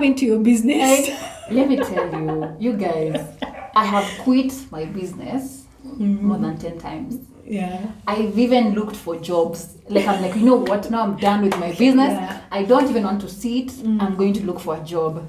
happened to your business? Let me tell you, you guys, I have quit my business more than 10 times. Yeah. I've even looked for jobs. Like, I'm like, you know what? Now I'm done with my business. Yeah. I don't even want to sit. I'm going to look for a job.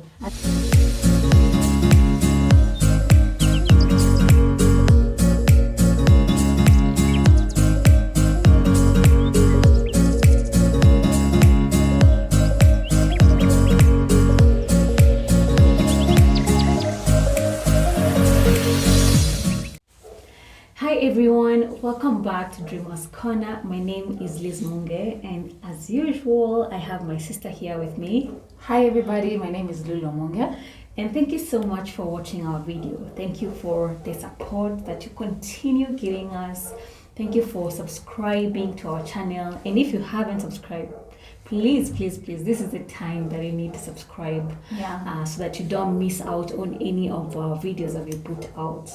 Hi everyone, welcome back to Dreamers Corner. My name is Liz Munge, and as usual, I have my sister here with me. Hi everybody, my name is Lulu Munga. And thank you so much for watching our video. Thank you for the support that you continue giving us. Thank you for subscribing to our channel. And if you haven't subscribed, please, this is the time that you need to subscribe. So that you don't miss out on any of our videos that we put out.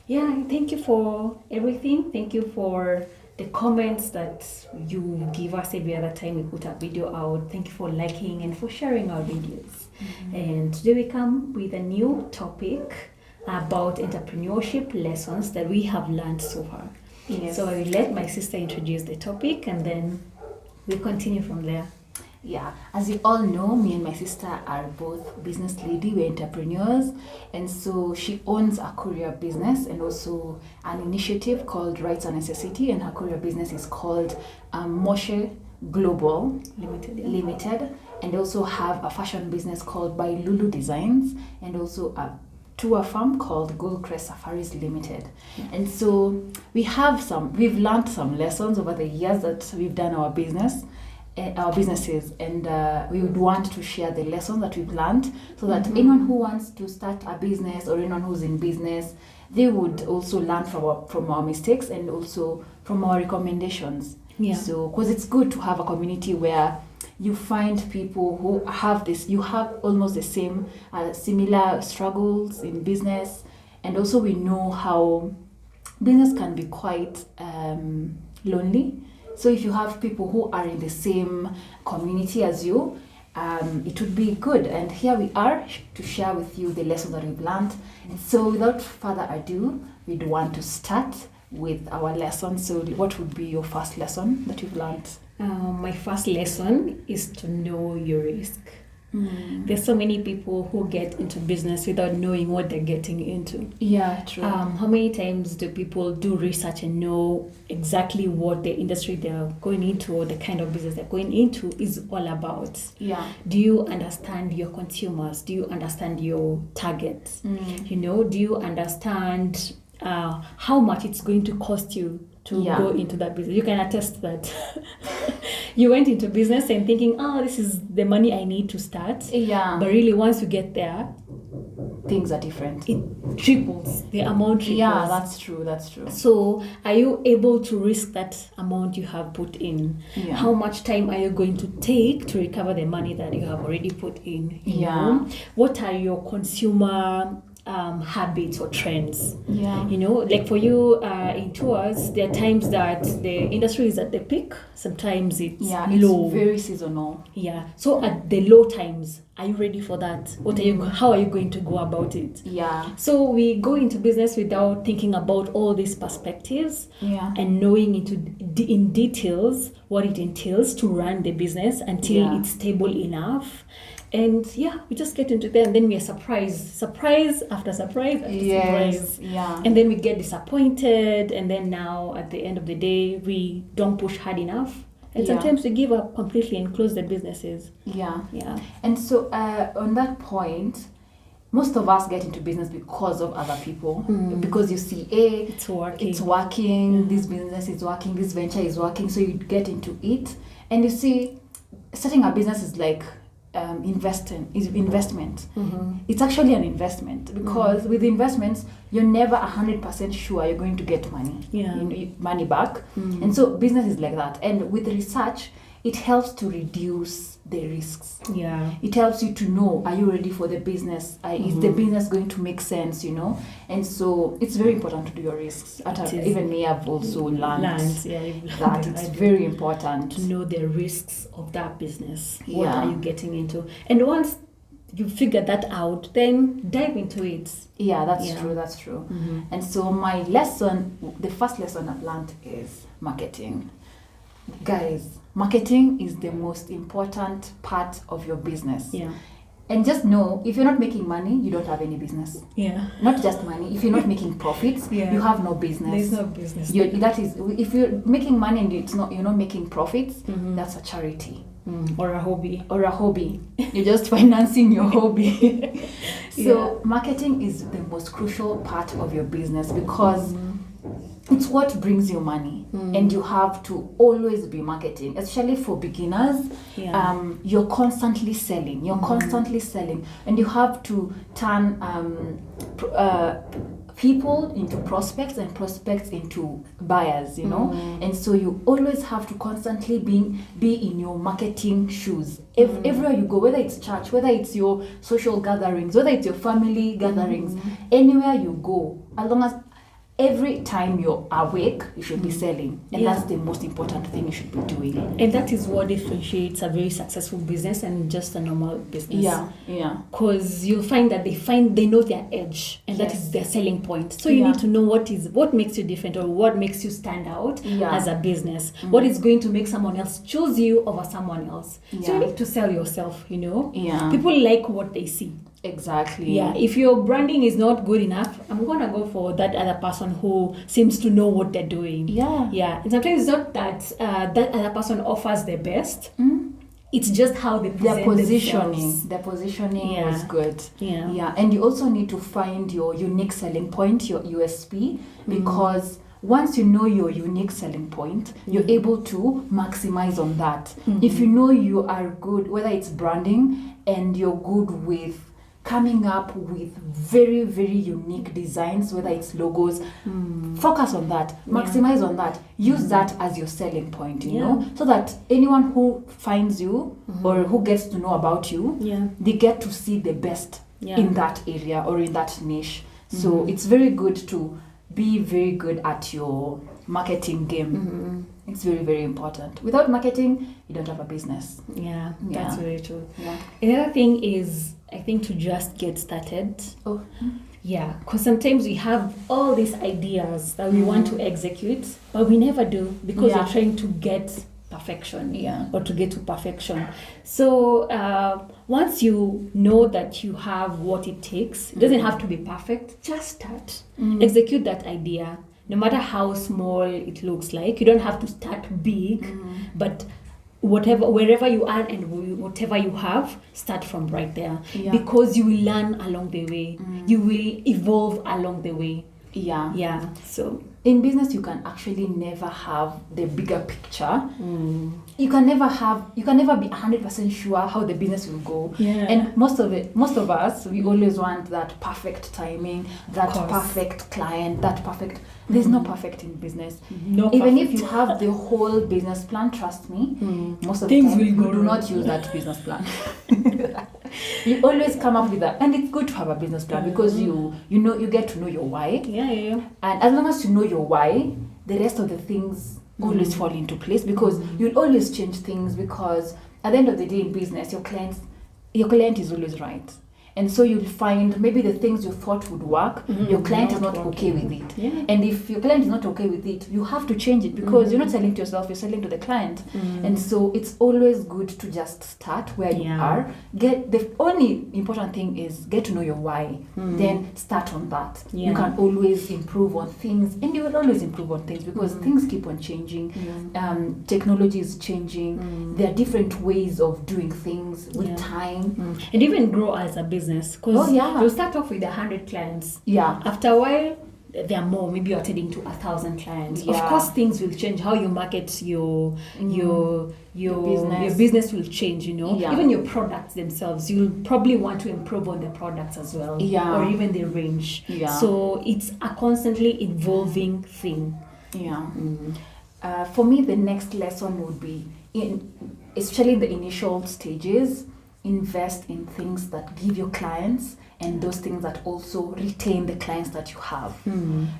Yeah, thank you for everything. Thank you for the comments that you give us every other time we put a video out. Thank you for liking and for sharing our videos. And today we come with a new topic about entrepreneurship lessons that we have learned so far. Yes. So I will let my sister introduce the topic and then we'll continue from there. Yeah, as you all know, me and my sister are both business lady. We're entrepreneurs, and so she owns a courier business and also an initiative called Rights and Necessity, and her courier business is called Moshe Global Limited, and also have a fashion business called By Lulu Designs, and also a tour firm called Gold Crest Safaris Limited. And so we've learned some lessons over the years that we've done our businesses, and we would want to share the lessons that we've learned so that anyone who wants to start a business or anyone who's in business, they would also learn from our mistakes and also from our recommendations. So because it's good to have a community where you find people who have you have almost the same similar struggles in business, and also we know how business can be quite lonely. So if you have people who are in the same community as you, it would be good. And here we are to share with you the lessons that we've learned. And so without further ado, we'd want to start with our lesson. So what would be your first lesson that you've learned? My first lesson is to know your risk. There's so many people who get into business without knowing what they're getting into. Yeah, true. How many times do people do research and know exactly what the industry they're going into or the kind of business they're going into is all about? Yeah. Do you understand your consumers? Do you understand your targets? Do you understand how much it's going to cost you to go into that business? You can attest that you went into business and thinking, this is the money I need to start. Yeah. But really, once you get there, things are different. It triples. The amount triples. Yeah, that's true. So are you able to risk that amount you have put in? Yeah. How much time are you going to take to recover the money that you have already put in? You know? What are your consumer habits or trends? Like for you in tours, there are times that the industry is at the peak, sometimes it's low. It's very seasonal. So at the low times, are you ready for that? How are you going to go about it? So we go into business without thinking about all these perspectives and knowing in details what it entails to run the business until it's stable enough. And we just get into there, and then we are surprise after surprise after surprise. And then we get disappointed, and then now at the end of the day, we don't push hard enough. And sometimes we give up completely and close the businesses. And so on that point, most of us get into business because of other people. Because you see, it's working, this business is working, this venture is working, so you get into it. And you see, starting a business is like investment. It's actually an investment because with investments you're never 100% sure you're going to get money back. And so business is like that. And with research, it helps to reduce the risks. It helps you to know, are you ready for the business? Is the business going to make sense, And so it's very important to do your risks. Even me, I've also learned that it's very important to know the risks of that business. What are you getting into? And once you figure that out, then dive into it. Yeah, that's true. And so the first lesson I've learned is marketing. Guys, marketing is the most important part of your business. Yeah. And just know, if you're not making money, you don't have any business. Yeah. Not just money. If you're not making profits, you have no business. There's no business. That is, if you're making money and you're not making profits, that's a charity. Or a hobby. You're just financing your hobby. So marketing is the most crucial part of your business because it's what brings you money, and you have to always be marketing, especially for beginners. You're constantly selling, and you have to turn people into prospects and prospects into buyers, and so you always have to constantly be in your marketing shoes. Everywhere you go, whether it's church, whether it's your social gatherings, whether it's your family gatherings, anywhere you go, as long as every time you're awake, you should be selling. And that's the most important thing you should be doing. And that is what differentiates a very successful business and just a normal business. Yeah. Because you'll find that they know their edge, and that is their selling point. So you need to know what makes you different, or what makes you stand out as a business. What is going to make someone else choose you over someone else. So you need to sell yourself, People like what they see. Exactly. Yeah. If your branding is not good enough, I'm gonna go for that other person who seems to know what they're doing. Yeah. And sometimes it's not that that other person offers the best. It's just how they present themselves. Their positioning was good. Yeah. And you also need to find your unique selling point, your USP, because once you know your unique selling point, you're able to maximize on that. If you know you are good, whether it's branding, and you're good with coming up with very, very unique designs, whether it's logos, focus on that, maximize on that, use that as your selling point, so that anyone who finds you or who gets to know about you, they get to see the best in that area or in that niche. So it's very good to be very good at your marketing game. It's very, very important. Without marketing, you don't have a business. Yeah, that's very true. Another thing is, I think, to just get started. Yeah, because sometimes we have all these ideas that we want to execute, but we never do because we're trying to get perfection or to get to perfection. So once you know that you have what it takes, it doesn't have to be perfect, just start. Execute that idea. No matter how small it looks like, you don't have to start big, but wherever you are and whatever you have, start from right there. Because you will learn along the way. You will evolve along the way. Yeah. So in business, you can actually never have the bigger picture. You can never be 100% sure how the business will go. And most of us, we always want that perfect timing, that perfect client, that perfect. There's no perfect in business. Even if you have the whole business plan, trust me, most of the time you do not use that business plan. You always come up with that, and it's good to have a business plan because you get to know your why. And as long as you know your why, the rest of the things always fall into place, because you'll always change things, because at the end of the day in business, your client is always right. And so you'll find maybe the things you thought would work, your client is not okay with it. And if your client is not okay with it, you have to change it, because you're not selling to yourself, you're selling to the client. And so it's always good to just start where you are. The only important thing is get to know your why, then start on that. You can always improve on things, and you will always improve on things, because things keep on changing. Technology is changing. There are different ways of doing things with time. And even grow as a business. Because you'll start off with 100 clients. After a while, there are more. Maybe you're attending to 1,000 clients. Of course, things will change. How you market your business will change. Even your products themselves, you'll probably want to improve on the products as well, or even the range. So it's a constantly evolving thing. For me, the next lesson would be, especially in the initial stages, invest in things that give your clients, and those things that also retain the clients that you have.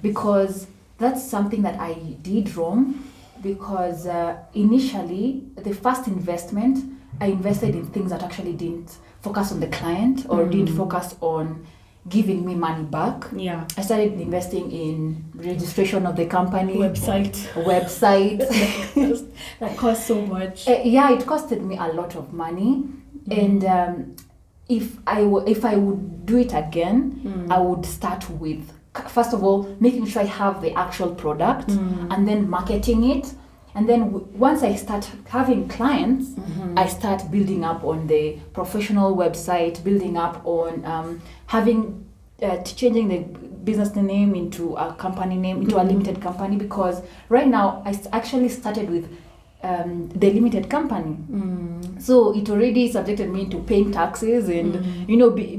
Because that's something that I did wrong, because initially the first investment I invested in things that actually didn't focus on the client or didn't focus on giving me money back. Yeah. I started investing in registration of the company, Website. That costs so much. Yeah, it costed me a lot of money, and if I would do it again, I would start with, first of all, making sure I have the actual product, and then marketing it. And then once I start having clients, I start building up on the professional website, building up on changing the business name into a company name, into a limited company, because right now I actually started with the limited company. So it already subjected me to paying taxes and,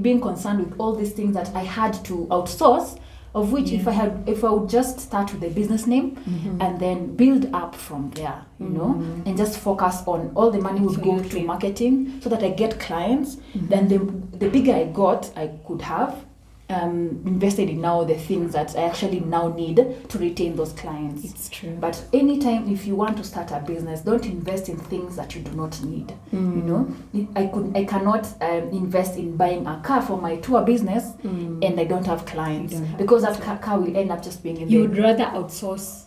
being concerned with all these things that I had to outsource, of which if I would just start with the business name and then build up from there, and just focus on all the money would go to marketing so that I get clients, then the bigger I got, I could have invested in now the things that I actually now need to retain those clients. It's true. But anytime if you want to start a business, don't invest in things that you do not need. I cannot invest in buying a car for my tour business and I don't have clients, because that car will end up just being in you would rather outsource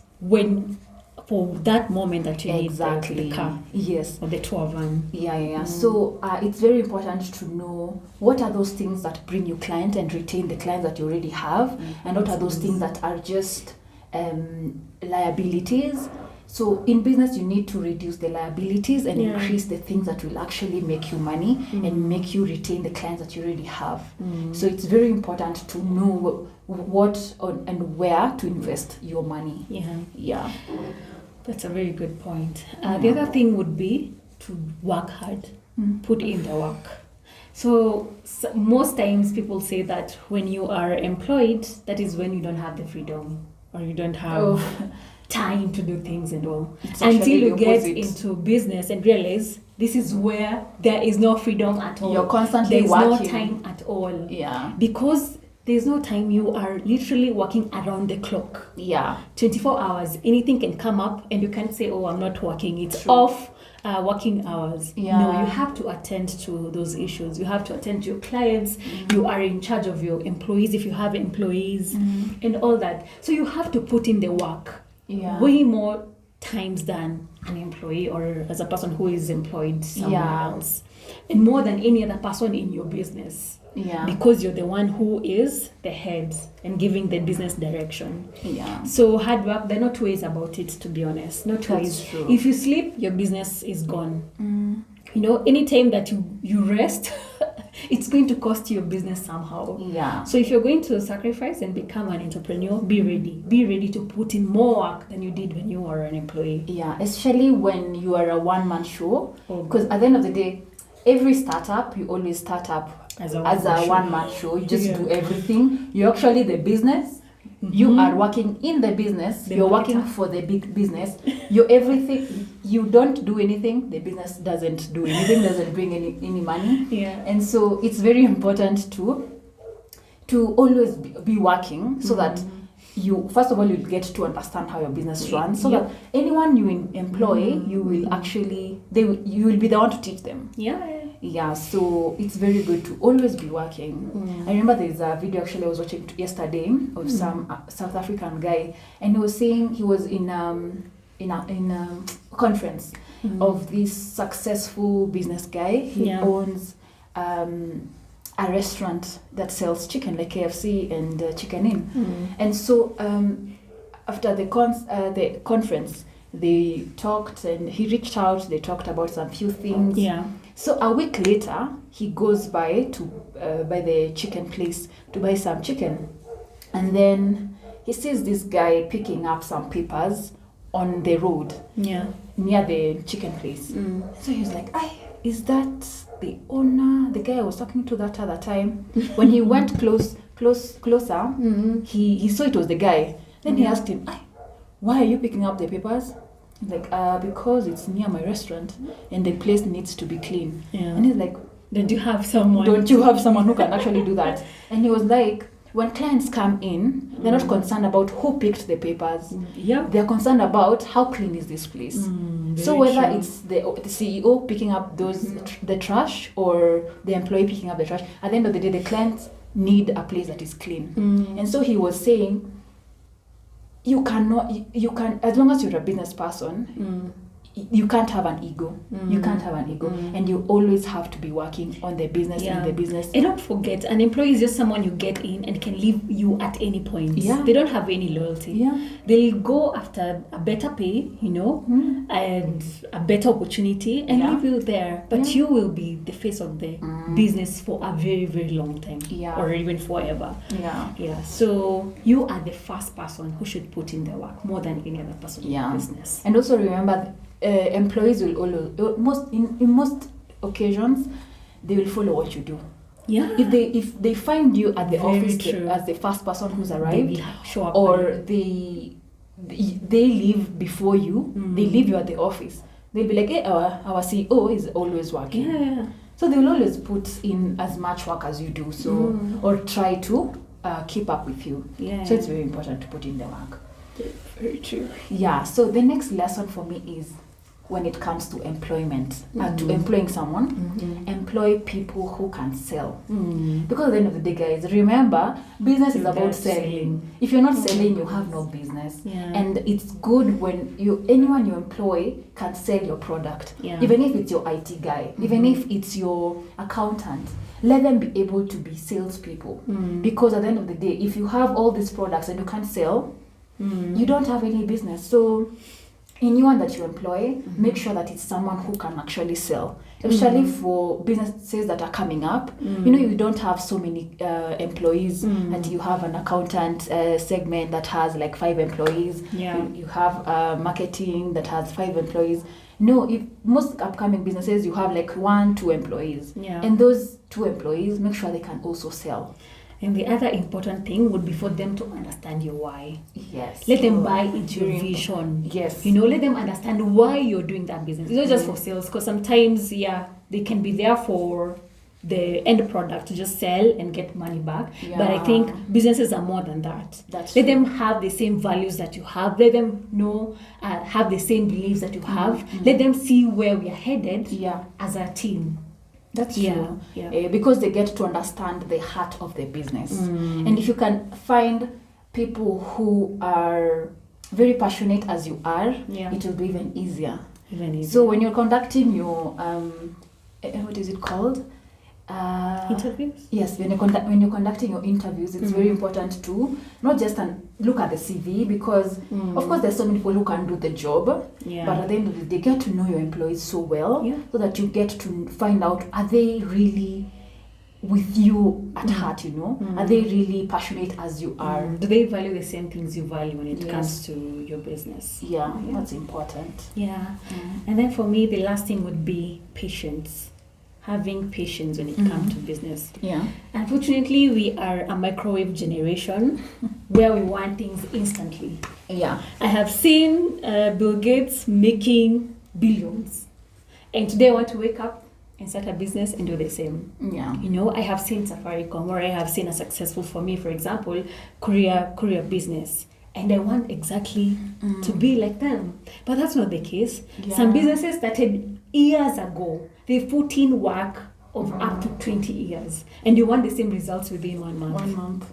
for that moment that you need the car. Yes. Or the tour van. Yeah. So it's very important to know what are those things that bring you clients and retain the clients that you already have, and what are those things that are just liabilities. So in business, you need to reduce the liabilities and increase the things that will actually make you money and make you retain the clients that you already have. So it's very important to know what and where to invest your money. Yeah. That's a very good point. The other thing would be to work hard, put in the work. So most times people say that when you are employed, that is when you don't have the freedom or you don't have time to do things and all. Until you get into business and realize this is where there is no freedom at all. You're constantly There's working. no time at all. Yeah. Because there's no time. You are literally working around the clock. Yeah. 24 hours. Anything can come up and you can't say, oh, I'm not working. It's True. off working hours. Yeah. No, you have to attend to those issues. You have to attend to your clients. You are in charge of your employees if you have employees and all that. So you have to put in the work way more times than an employee or as a person who is employed somewhere else. And more than any other person in your business. Yeah. Because you're the one who is the head and giving the business direction. Yeah. So hard work, there are no two ways about it, to be honest. No two ways. True. If you sleep, your business is gone. Anytime that you rest, it's going to cost you your business somehow. Yeah. So if you're going to sacrifice and become an entrepreneur, be ready. Be ready to put in more work than you did when you were an employee. Yeah, especially when you are a one-man show. Because at the end of the day, every startup, you always start up as a one-man show. You just do everything. You're actually the business. You are working in the business. You're working for the big business. You're everything. You don't do anything. The business doesn't do anything. Doesn't bring any money. Yeah. And so it's very important to always be working so that you, first of all, you'll get to understand how your business runs, so that anyone you employ, you will actually you will be the one to teach them. Yeah, so it's very good to always be working. I remember there's a video actually I was watching yesterday of some South African guy, and he was saying he was in a conference of this successful business guy. He owns a restaurant that sells chicken, like KFC and Chicken Inn. And so after the conference, they talked and he reached out. They talked about some few things. So a week later, he goes by the chicken place to buy some chicken, and then he sees this guy picking up some papers on the road near the chicken place. So he was like, is that the owner, the guy I was talking to that other time? When he went closer, he saw it was the guy. Then he asked him, why are you picking up the papers? He's like, because it's near my restaurant and the place needs to be clean. And he's like, don't you have someone who can actually do that? And he was like, when clients come in, they're not concerned about who picked the papers. Yeah. They're concerned about how clean is this place. So whether it's the CEO picking up the trash or the employee picking up the trash, at the end of the day, the clients need a place that is clean. And so he was saying, you can, as long as you're a business person, you can't have an ego. You can't have an ego. And you always have to be working on the business and the business. And don't forget, an employee is just someone you get in and can leave you at any point. Yeah. They don't have any loyalty. They'll go after a better pay, and a better opportunity and leave you there. But you will be the face of the business for a very, very long time. Or even forever. So you are the first person who should put in the work more than any other person in the business. And also remember, employees will always, in most occasions, they will follow what you do. If they find you at the office as the first person who's arrived, show up or they leave before you, they leave you at the office, they'll be like, hey, our CEO is always working. So they will always put in as much work as you do, so or try to keep up with you. So it's very important to put in the work. Very true. So the next lesson for me is, when it comes to employment, to employing someone, employ people who can sell. Because at the end of the day, guys, remember, business is about selling. If you're not selling, you have no business. And it's good when anyone you employ can sell your product. Even if it's your IT guy, even if it's your accountant, let them be able to be salespeople. Because at the end of the day, if you have all these products and you can't sell, you don't have any business. So anyone that you employ, make sure that it's someone who can actually sell. Especially for businesses that are coming up. You don't have so many employees, and you have an accountant segment that has like 5 employees. You have marketing that has 5 employees. No, if most upcoming businesses, you have like 1-2 employees. And those 2 employees, make sure they can also sell. And the other important thing would be for them to understand your why. Let them buy into your vision. Let them understand why you're doing that business. It's not just for sales, because sometimes, they can be there for the end product to just sell and get money back. But I think businesses are more than that. Let them have the same values that you have. Let them know, have the same beliefs that you have. Let them see where we are headed as a team. That's true. Because they get to understand the heart of the business. And if you can find people who are very passionate as you are, it will be even easier. So when you're conducting your, what is it called? Interviews? Yes, when you're conducting your interviews, it's very important to not just look at the CV, because of course there's so many people who can do the job, but at the end of the day, get to know your employees so well, so that you get to find out, are they really with you at heart, Are they really passionate as you are? Do they value the same things you value when it comes to your business? That's important. And then for me, the last thing would be patience. Having patience when it comes to business. Unfortunately, we are a microwave generation where we want things instantly. I have seen Bill Gates making billions, and today I want to wake up and start a business and do the same. I have seen Safaricom, or I have seen a successful, for me, for example, courier business. And I want exactly to be like them. But that's not the case. Some businesses started years ago. They put in work of up to 20 years. And you want the same results within 1 month. 1 month.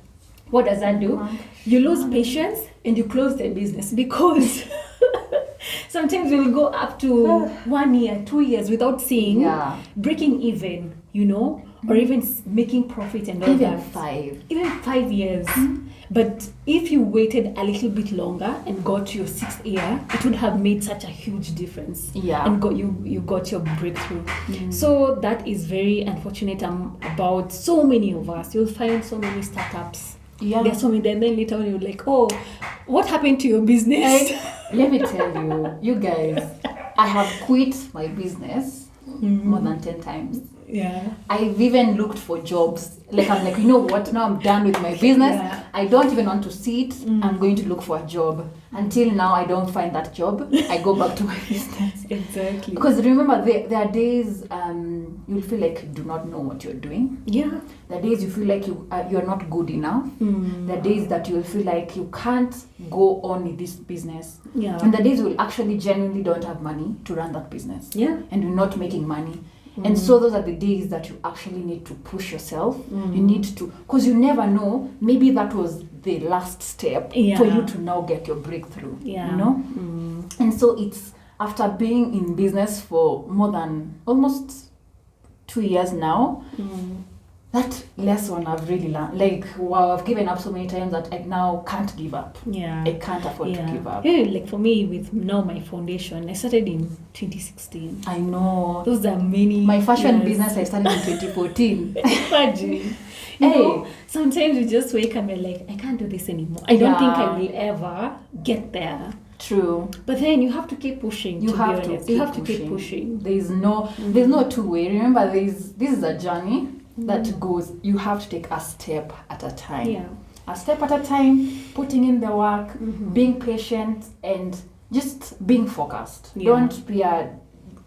What does that do? You lose patience and you close the business, because sometimes you'll go up to 1 year, 2 years without seeing breaking even, or even making profit and all that. Even 5 years. But if you waited a little bit longer and got to your 6th year, it would have made such a huge difference. And you got your breakthrough. So that is very unfortunate about so many of us. You'll find so many startups. There's so many, and then later on you're like, oh, what happened to your business? Let me tell you guys, I have quit my business more than 10 times. Yeah. I've even looked for jobs. Like I'm like, you know what? Now I'm done with my business. Yeah. I don't even want to sit. I'm going to look for a job. Until now, I don't find that job. I go back to my business. Exactly. Because remember, there are days you'll feel like you do not know what you're doing. Yeah. There are days you feel like you're not good enough. There are days that you'll feel like you can't go on with this business. Yeah. And the days you will actually genuinely don't have money to run that business. Yeah. And you're not making money. And so those are the days that you actually need to push yourself. You need to, because you never know, maybe that was the last step for you to now get your breakthrough. Yeah. You know? And so it's after being in business for more than almost 2 years now, that lesson I've really learned. Like, wow, I've given up so many times that I now can't give up. Yeah. I can't afford to give up. Yeah, like for me, with now my foundation, I started in 2016. I know. Those are many. My fashion years. business I started in 2014. Imagine. You know, sometimes you just wake up and you're like, I can't do this anymore. I don't think I will ever get there. True. But then you have to keep pushing. You have to keep pushing. There's no two-way. Remember, this is a journey that goes. You have to take a step at a time. Yeah. A step at a time, putting in the work, being patient, and just being focused. Yeah. Don't be a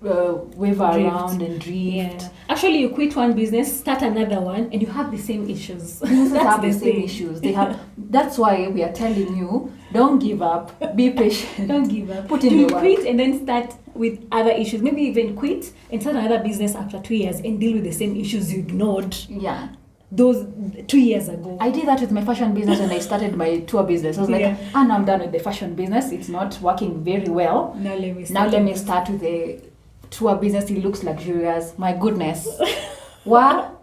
waver around and drift. Yeah. Actually, you quit one business, start another one, and you have the same issues. Businesses have the same issues. They have. That's why we are telling you, don't give up. Be patient. Don't give up. Put in the work. Quit and then start with other issues. Maybe even quit and start another business after 2 years and deal with the same issues you ignored. Yeah. Those 2 years ago. I did that with my fashion business when I started my tour business. I was like, now I'm done with the fashion business. It's not working very well. Now let me start with the tour business. It looks luxurious. My goodness. Wow.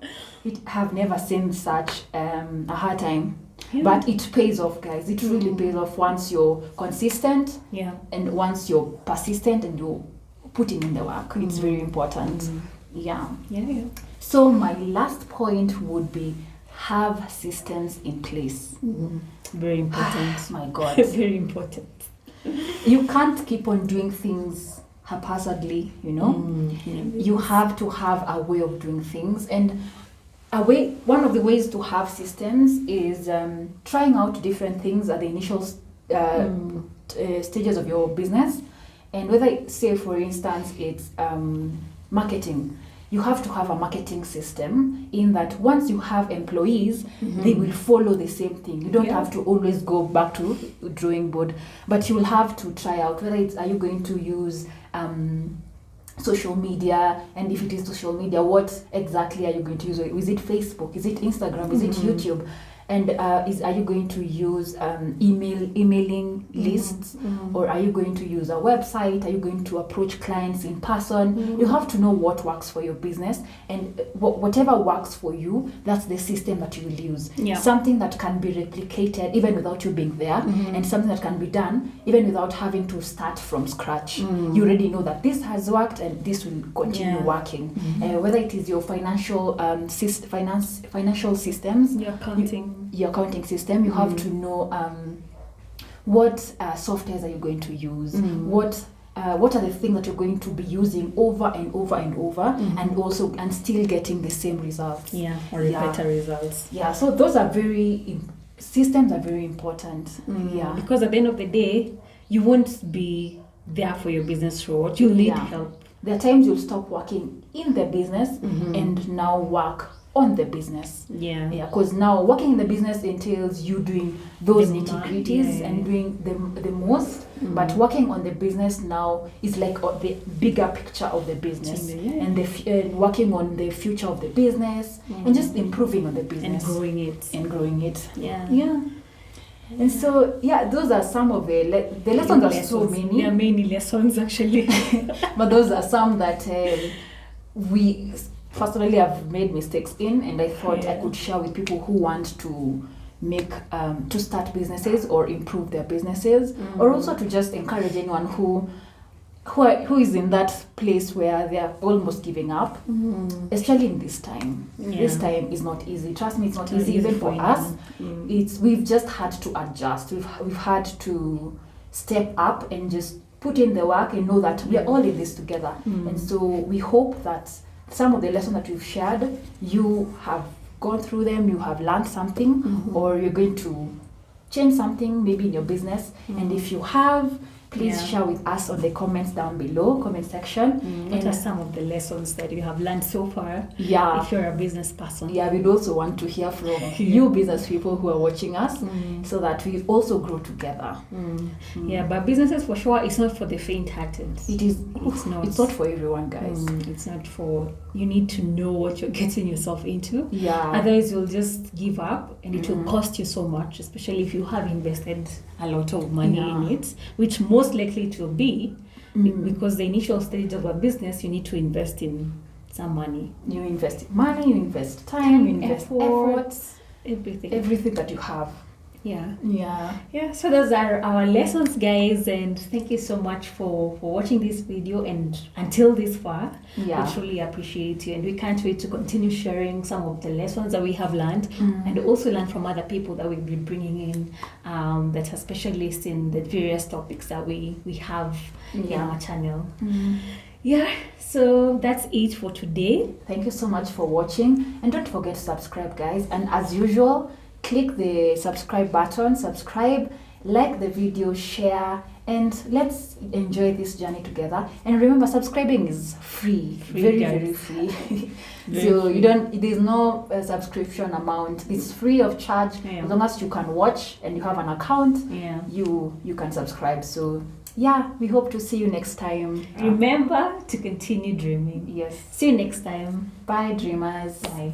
Have never seen such a hard time. Yeah. But it pays off, guys. It really pays off once you're consistent. Yeah. And once you're persistent and you're putting in the work. It's very important. Yeah. Yeah. So my last point would be have systems in place. Very important. My God. Very important. You can't keep on doing things haphazardly, you know. You have to have a way of doing things, and one of the ways to have systems is trying out different things at the initial stages of your business. And whether, say for instance, it's marketing, you have to have a marketing system in that once you have employees, they will follow the same thing. You don't have to always go back to drawing board, but you will have to try out whether it's, are you going to use social media, and if it is social media, what exactly are you going to use? Is it Facebook? Is it Instagram? Is it YouTube? And are you going to use emailing lists, or are you going to use a website? Are you going to approach clients in person? You have to know what works for your business, and whatever works for you, that's the system that you will use. Yeah. Something that can be replicated even without you being there, and something that can be done even without having to start from scratch. You already know that this has worked and this will continue working. Whether it is your financial financial systems, your accounting system, you have to know what softwares are you going to use, what are the things that you're going to be using over and over and over, and still getting the same results. Or better results. So those are systems are very important. Because at the end of the day, you won't be there for your business growth. You'll need help. There are times you'll stop working in the business and now work on the business. Because now working in the business entails you doing those nitty-gritties and doing the most, but working on the business now is like the bigger picture of the business, and working on the future of the business, and just improving on the business and growing it. And so those are some of the lessons. Are so many. There are many lessons actually. But those are some that we personally I've made mistakes in, and I thought I could share with people who want to make to start businesses or improve their businesses, or also to just encourage anyone who is in that place where they are almost giving up, especially in this time. This time is not easy. Trust me, it's not easy even for us. We've just had to adjust. We've had to step up and just put in the work and know that we are all in this together. And so we hope that some of the lessons that we've shared, you have gone through them, you have learned something, or you're going to change something maybe in your business. And if you have, please share with us on the comments down below, comment section. What are some of the lessons that you have learned so far? Yeah. If you're a business person. Yeah, we'd also want to hear from you business people who are watching us, so that we also grow together. Yeah, but businesses for sure, it's not for the faint-hearted. It's not for everyone, guys. It's not for, you need to know what you're getting yourself into. Yeah. Otherwise, you'll just give up, and it will cost you so much, especially if you have invested a lot of money in it, which most likely it will be, because the initial stage of a business, you need to invest in some money. You invest money, you invest time, you invest efforts, everything that you have. Yeah, so those are our lessons, guys, and thank you so much for watching this video and until this far. We truly appreciate you, and we can't wait to continue sharing some of the lessons that we have learned, and also learn from other people that we'll be bringing in, that are specialists in the various topics that we have in our channel. Yeah, so that's it for today. Thank you so much for watching, and don't forget to subscribe, guys, and as usual, click the subscribe button, subscribe, like the video, share, and let's enjoy this journey together. And remember, subscribing is free, very free. So there's no subscription amount. It's free of charge. As long as you can watch and you have an account, you can subscribe. So yeah, we hope to see you next time. Remember to continue dreaming. Yes. See you next time. Bye, dreamers. Bye.